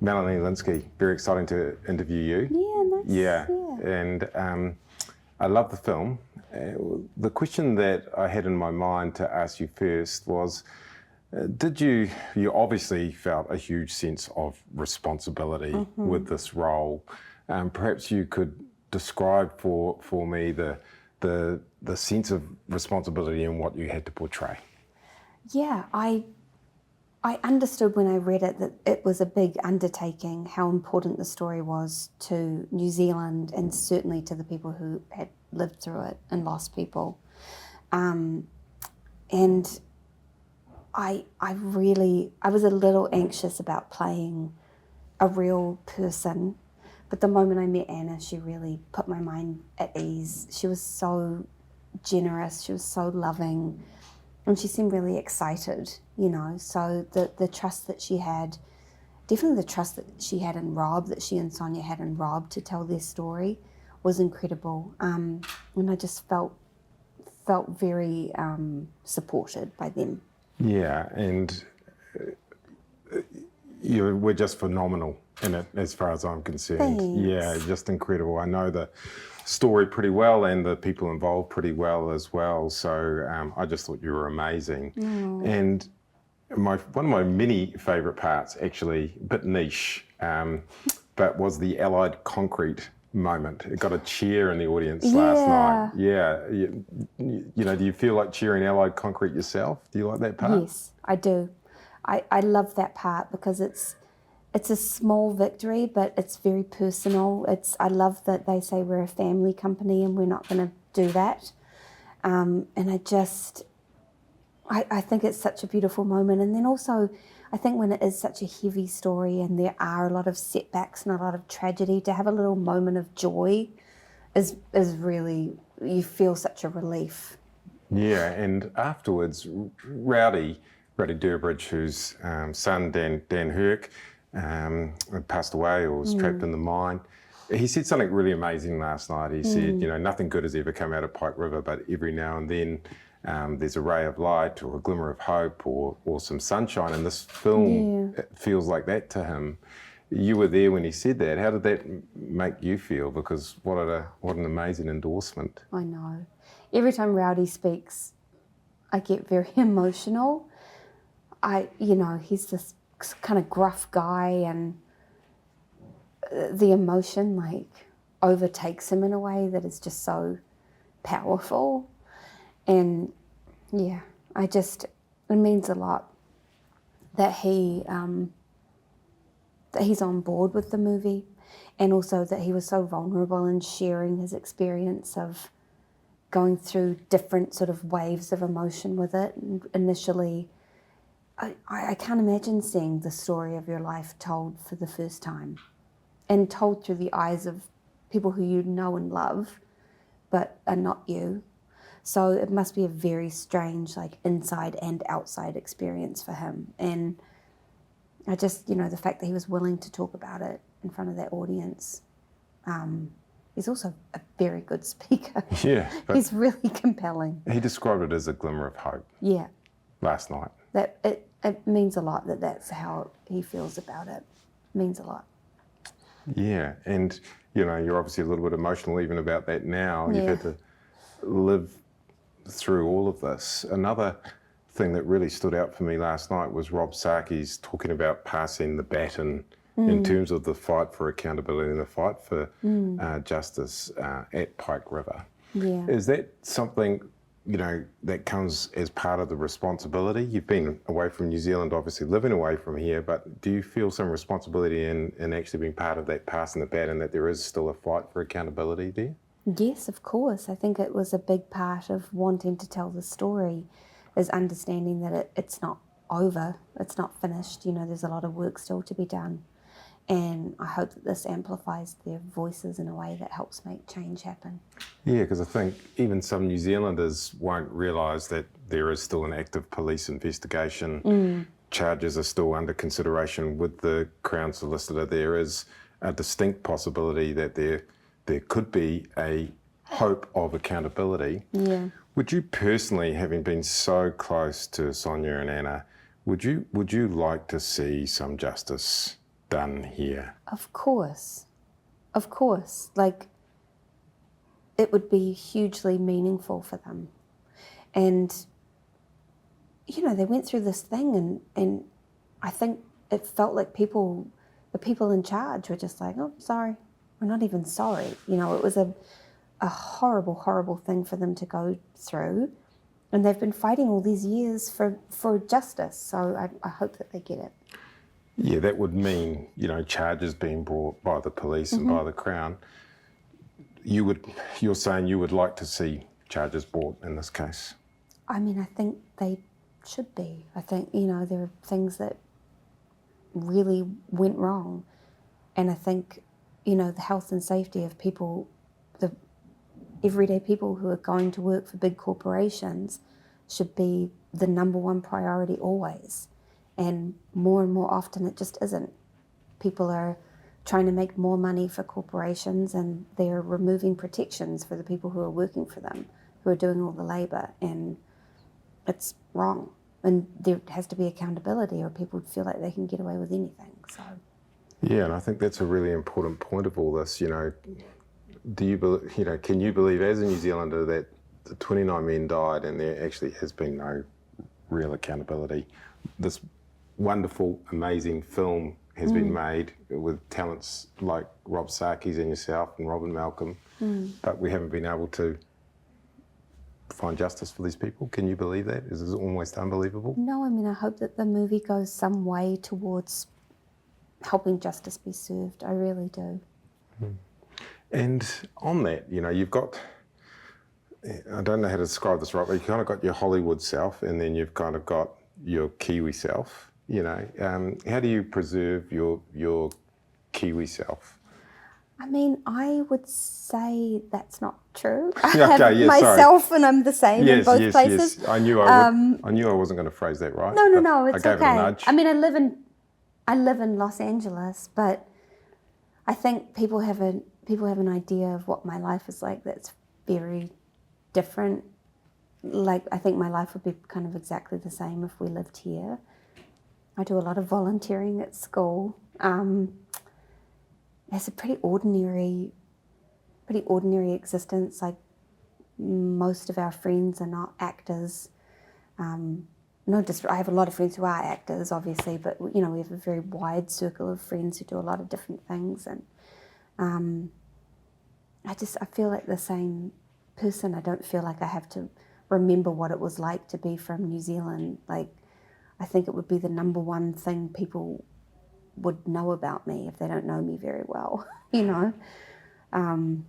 Melanie Lynskey, very exciting to interview you. Yeah, nice. Yeah. And I love the film. The question that I had in my mind to ask you first was, you obviously felt a huge sense of responsibility with this role. Perhaps you could describe for me the sense of responsibility in what you had to portray. Yeah, I understood when I read it that it was a big undertaking, how important the story was to New Zealand and certainly to the people who had lived through it and lost people. And I was a little anxious about playing a real person, but the moment I met Anna, she really put my mind at ease. She was so generous, she was so loving, and she seemed really excited, you know. So the trust that she had, definitely the trust that she had in Rob, that she and Sonia had in Rob to tell their story, was incredible. And I just felt very supported by them. Yeah, and you were just phenomenal in it, as far as I'm concerned. Thanks. Yeah, just incredible. I know the story pretty well and the people involved pretty well as well. So I just thought you were amazing. And one of my many favourite parts, actually, a bit niche, but was the Allied concrete moment. It got a cheer in the audience last night. Yeah. You know, do you feel like cheering Allied concrete yourself? Do you like that part? Yes, I do. I love that part because it's a small victory, but it's very personal. I love that they say we're a family company and we're not going to do that. And I think it's such a beautiful moment. And then also, I think when it is such a heavy story and there are a lot of setbacks and a lot of tragedy, to have a little moment of joy is really, you feel such a relief. Yeah, and afterwards, Rowdy Durb, whose son, Dan Herc, passed away or was trapped in the mine. He said something really amazing last night. He said, you know, nothing good has ever come out of Pike River, but every now and then there's a ray of light or a glimmer of hope or some sunshine. And this film feels like that to him. You were there when he said that. How did that make you feel? Because what an amazing endorsement. I know. Every time Rowdy speaks, I get very emotional. He's this kind of gruff guy, and the emotion overtakes him in a way that is just so powerful. And yeah, it means a lot that he's on board with the movie, and also that he was so vulnerable in sharing his experience of going through different sort of waves of emotion with it. And initially, I can't imagine seeing the story of your life told for the first time, and told through the eyes of people who you know and love, but are not you. So it must be a very strange, inside and outside experience for him. And I just, the fact that he was willing to talk about it in front of that audience. He's also a very good speaker. Yeah. He's really compelling. He described it as a glimmer of hope. Yeah. Last night. That it means a lot that that's how he feels about it. It means a lot. Yeah, and you're obviously a little bit emotional even about that now. Yeah. You've had to live through all of this. Another thing that really stood out for me last night was Rob Saki's talking about passing the baton in terms of the fight for accountability and the fight for justice at Pike River. Yeah. Is that something that comes as part of the responsibility? You've been away from New Zealand, obviously living away from here, but do you feel some responsibility in actually being part of that passing the baton, that there is still a fight for accountability there? Yes, of course. I think it was a big part of wanting to tell the story, is understanding that it's not over, it's not finished. There's a lot of work still to be done. And I hope that this amplifies their voices in a way that helps make change happen. Yeah, because I think even some New Zealanders won't realise that there is still an active police investigation. Charges are still under consideration with the Crown Solicitor. There is a distinct possibility that there could be a hope of accountability. Yeah. Would you personally, having been so close to Sonia and Anna, would you like to see some justice done here? Of course. Like, it would be hugely meaningful for them. And, you know, they went through this thing and I think it felt like the people in charge were just like, oh, sorry, we're not even sorry. You know, it was a horrible, horrible thing for them to go through. And they've been fighting all these years for justice. So I hope that they get it. Yeah, that would mean, you know, charges being brought by the police and by the Crown. You're saying you would like to see charges brought in this case? I mean, I think they should be. I think, you know, there are things that really went wrong. And I think, you know, the health and safety of people, the everyday people who are going to work for big corporations should be the number one priority always. And more often it just isn't. People are trying to make more money for corporations and they're removing protections for the people who are working for them, who are doing all the labour, and it's wrong. And there has to be accountability or people would feel like they can get away with anything. So. Yeah, and I think that's a really important point of all this. You know, can you believe as a New Zealander that the 29 men died and there actually has been no real accountability? This wonderful, amazing film has been made with talents like Rob Sarkis and yourself and Robin Malcolm, but we haven't been able to find justice for these people. Can you believe that? Is it almost unbelievable? No, I mean, I hope that the movie goes some way towards helping justice be served. I really do. And on that, you know, you've got, I don't know how to describe this right, but you've kind of got your Hollywood self and then you've kind of got your Kiwi self, you know. How do you preserve your Kiwi self? I mean, I would say that's not true. Yeah, I have myself sorry. And I'm the same in both places. Yes. I knew I wasn't going to phrase that right. No, it's I gave okay. it a nudge. I mean, I live in Los Angeles, but I think people have an idea of what my life is like that's very different. Like, I think my life would be kind of exactly the same if we lived here. I do a lot of volunteering at school. It's a pretty ordinary existence. Like, most of our friends are not actors. I have a lot of friends who are actors, obviously, but you know, we have a very wide circle of friends who do a lot of different things, and I feel like the same person. I don't feel like I have to remember what it was like to be from New Zealand. Like, I think it would be the number one thing people would know about me if they don't know me very well, you know. I'm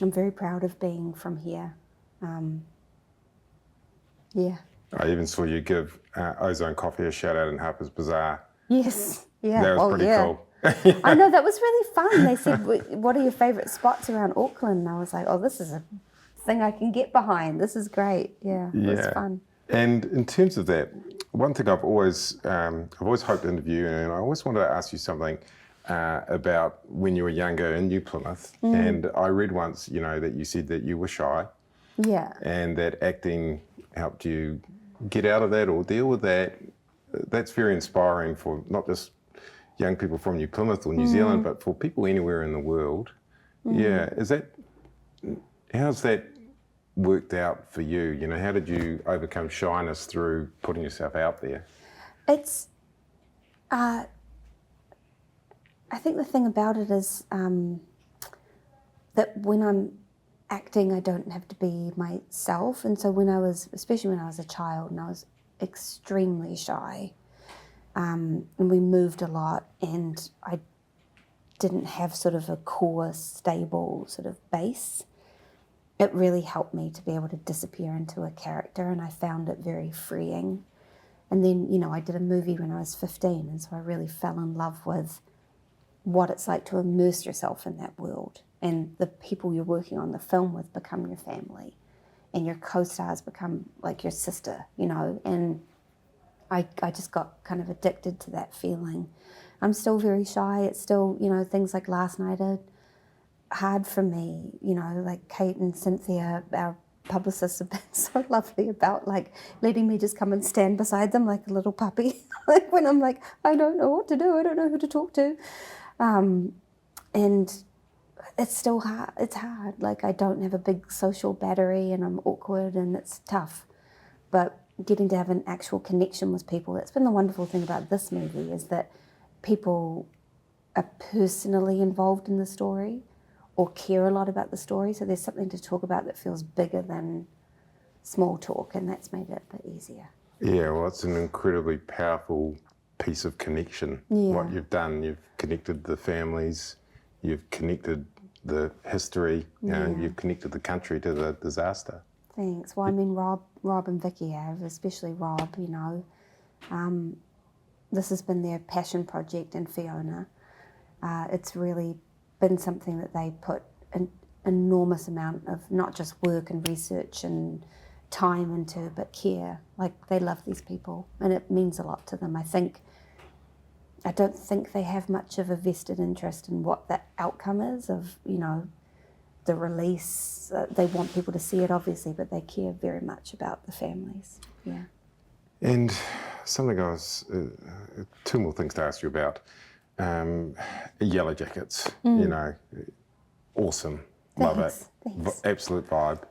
very proud of being from here. Yeah. I even saw you give Ozone Coffee a shout out in Harper's Bazaar. Yes. Yeah. That was pretty cool. I know, that was really fun. They said, what are your favourite spots around Auckland? And I was like, oh, this is a thing I can get behind. This is great. Yeah. It was fun. And in terms of that, one thing I've always hoped to interview, and I always wanted to ask you something about when you were younger in New Plymouth. And I read once, you know, that you said that you were shy. Yeah. And that acting helped you get out of that or deal with that. That's very inspiring for not just young people from New Plymouth or New Zealand, but for people anywhere in the world. Yeah. How's that worked out for you? You know, how did you overcome shyness through putting yourself out there? It's, I think the thing about it is that when I'm acting, I don't have to be myself. And so especially when I was a child and I was extremely shy, and we moved a lot and I didn't have sort of a core, stable sort of base, it really helped me to be able to disappear into a character, and I found it very freeing. And then, you know, I did a movie when I was 15, and so I really fell in love with what it's like to immerse yourself in that world. And the people you're working on the film with become your family, and your co-stars become like your sister, you know. And I just got kind of addicted to that feeling. I'm still very shy. It's still, you know, things like last night are hard for me, you know, like Kate and Cynthia, our publicists have been so lovely about like letting me just come and stand beside them like a little puppy. Like when I'm like, I don't know what to do, I don't know who to talk to. And it's still hard. It's hard. Like I don't have a big social battery and I'm awkward and it's tough. But getting to have an actual connection with people, that's been the wonderful thing about this movie, is that people are personally involved in the story or care a lot about the story. So there's something to talk about that feels bigger than small talk, and that's made it a bit easier. Yeah, well, it's an incredibly powerful piece of connection. Yeah. What you've done, you've connected the families, you've connected the history, and you've connected the country to the disaster. Thanks. Well, I mean, Rob and Vicky have, especially Rob, you know. This has been their passion project, and Fiona. It's really been something that they put an enormous amount of not just work and research and time into, but care. Like, they love these people, and it means a lot to them. I don't think they have much of a vested interest in what the outcome is of, you know, the release. They want people to see it, obviously, but they care very much about the families. Yeah. And something I was, two more things to ask you about. Yellow Jackets, you know, awesome. Love it. Thanks. Absolute vibe.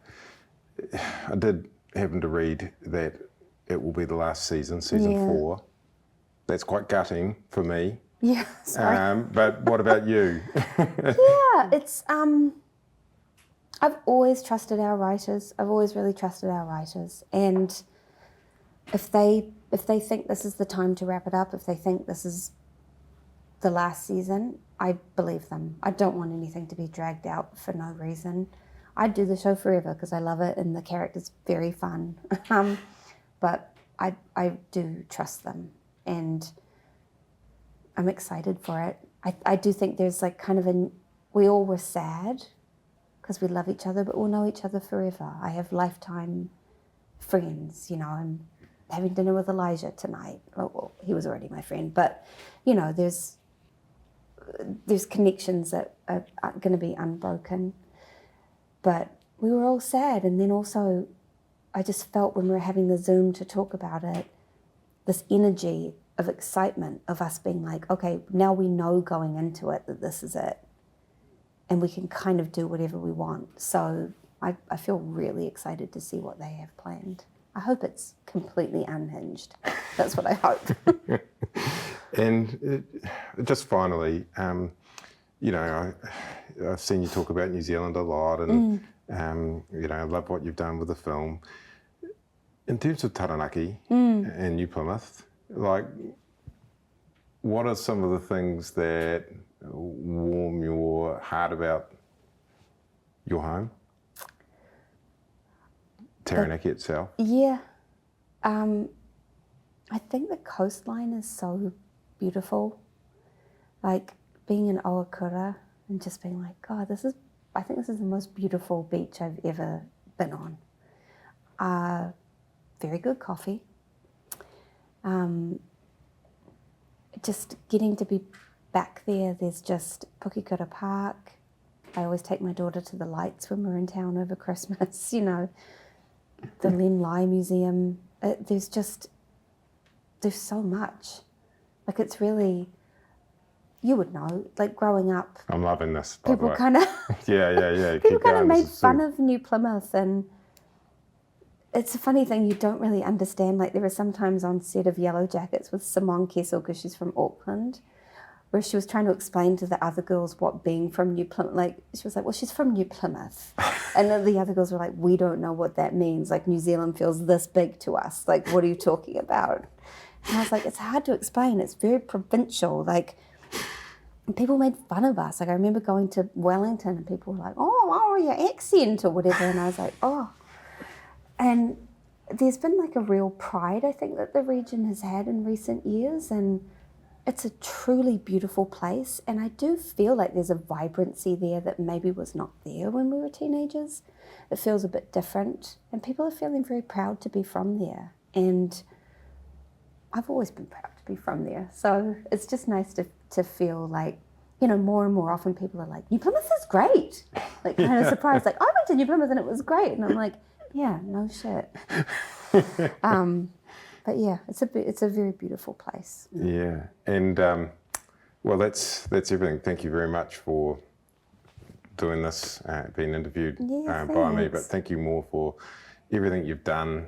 I did happen to read that it will be the last season 4. That's quite gutting for me. Yeah, sorry. But what about you? Yeah, it's I've always trusted our writers. I've always really trusted our writers. And if they think this is the time to wrap it up, if they think this is the last season, I believe them. I don't want anything to be dragged out for no reason. I'd do the show forever because I love it and the character's very fun. But I do trust them, and I'm excited for it. I do think there's like kind of we all were sad because we love each other, but we'll know each other forever. I have lifetime friends, you know. I'm having dinner with Elijah tonight. Well, he was already my friend, but you know, there's connections that are going to be unbroken. But we were all sad, and then also I just felt when we were having the Zoom to talk about it, this energy of excitement of us being like, okay, now we know going into it that this is it, and we can kind of do whatever we want. So I feel really excited to see what they have planned. I hope it's completely unhinged. That's what I hope. And just finally, you know, I've seen you talk about New Zealand a lot, and you know, I love what you've done with the film. In terms of Taranaki and New Plymouth, like, what are some of the things that warm your heart about your home? Taranaki itself? Yeah. I think the coastline is so beautiful. Like, being in Ohakura and just being like, God, I think this is the most beautiful beach I've ever been on. Very good coffee. Just getting to be back there, there's just Pukekura Park. I always take my daughter to the lights when we're in town over Christmas, you know, the Len Lai Museum. There's so much. Like, it's really, you would know, like growing up. I'm loving this, by the People way. kind of Yeah. people kind of made fun of New Plymouth, and it's a funny thing, you don't really understand. Like, there were sometimes on set of Yellow Jackets with Simone Kessel, because she's from Auckland, where she was trying to explain to the other girls what being from New Plymouth, like, she was like, well, she's from New Plymouth. And then the other girls were like, we don't know what that means. Like, New Zealand feels this big to us. Like, what are you talking about? And I was like, it's hard to explain. It's very provincial. Like, and people made fun of us. Like, I remember going to Wellington and people were like, oh, your accent or whatever. And I was like, oh. And there's been like a real pride, I think, that the region has had in recent years. And it's a truly beautiful place. And I do feel like there's a vibrancy there that maybe was not there when we were teenagers. It feels a bit different. And people are feeling very proud to be from there. And I've always been proud to be from there. So it's just nice to feel like, you know, more and more often people are like, New Plymouth is great. Like, kind of surprised. Like, I went to New Plymouth and it was great. And I'm like, Yeah, no shit. But yeah, it's a very beautiful place. Yeah, and well, that's everything. Thank you very much for doing this, being interviewed by me. But thank you more for everything you've done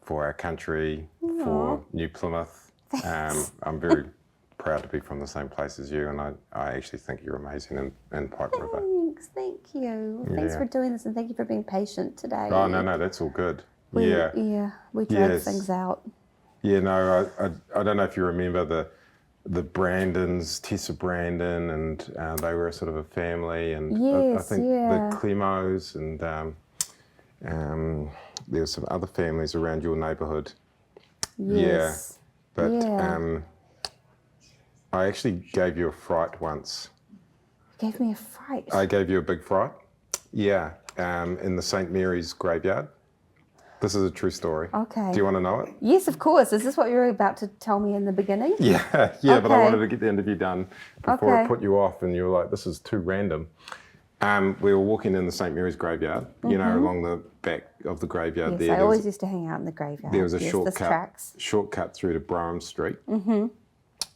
for our country, for New Plymouth. I'm very proud to be from the same place as you, and I actually think you're amazing in Pike River. Thank you. Thanks for doing this, and thank you for being patient today. Oh, no, that's all good. We drag things out. Yeah, no, I don't know if you remember the Brandons, Tessa Brandon, and they were sort of a family, and I think the Clemos, and there were some other families around your neighbourhood. Yes. Yeah, but I actually gave you a fright once. You gave me a fright? I gave you a big fright. Yeah, in the St. Mary's graveyard. This is a true story. Okay. Do you want to know it? Yes, of course. Is this what you were about to tell me in the beginning? Yeah, but I wanted to get the interview done before I put you off, and you were like, this is too random. We were walking in the St. Mary's graveyard, you know, along the back of the graveyard there. I always used to hang out in the graveyard. There was a shortcut through to Brougham Street. Mm-hmm.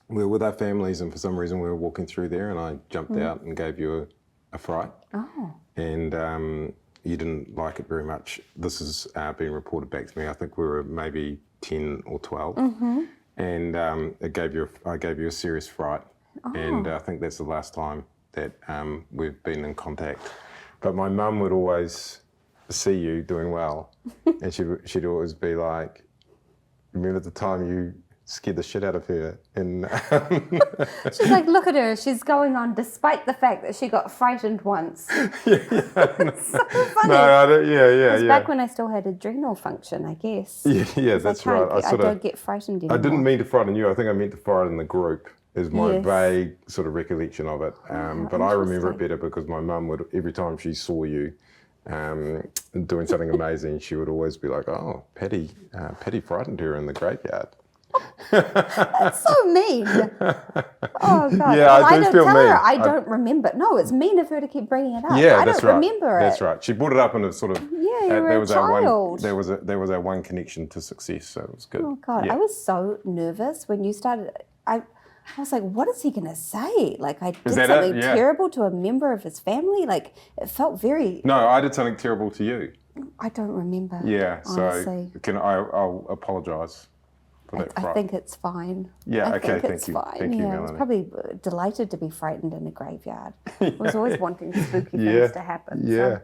We were with our families, and for some reason we were walking through there, and I jumped out and gave you a fright. Oh. And you didn't like it very much. This has been reported back to me. I think we were maybe 10 or 12. Mm-hmm. And I gave you a serious fright. Oh. And I think that's the last time that we've been in contact. But my mum would always see you doing well. And she'd always be like, remember the time you scared the shit out of her? And she's like, look at her, she's going on despite the fact that she got frightened once. It's so funny. No, it was back when I still had adrenal function, I guess. Yeah, that's right. I don't get frightened anymore. I didn't mean to frighten you. I think I meant to frighten the group, is my vague sort of recollection of it. But I remember it better because my mum would, every time she saw you doing something amazing, she would always be like, oh, Paddy frightened her in the graveyard. That's so mean. Oh God! Yeah, well, I do feel mean. I don't remember. No, it's mean of her to keep bringing it up. Yeah, I that's don't right. remember it. That's right. She brought it up in a sort of there was child. There was our one connection to success, so it was good. Oh God, I was so nervous when you started. I was like, what is he going to say? Like I did something terrible to a member of his family. Like it felt very. No, I did something terrible to you. I don't remember. Yeah, honestly. So I'll apologise. I think it's fine. Yeah, I okay, think it's you. fine. Thank you, Melanie. I was probably delighted to be frightened in a graveyard. I was always wanting spooky things to happen. Yeah. So.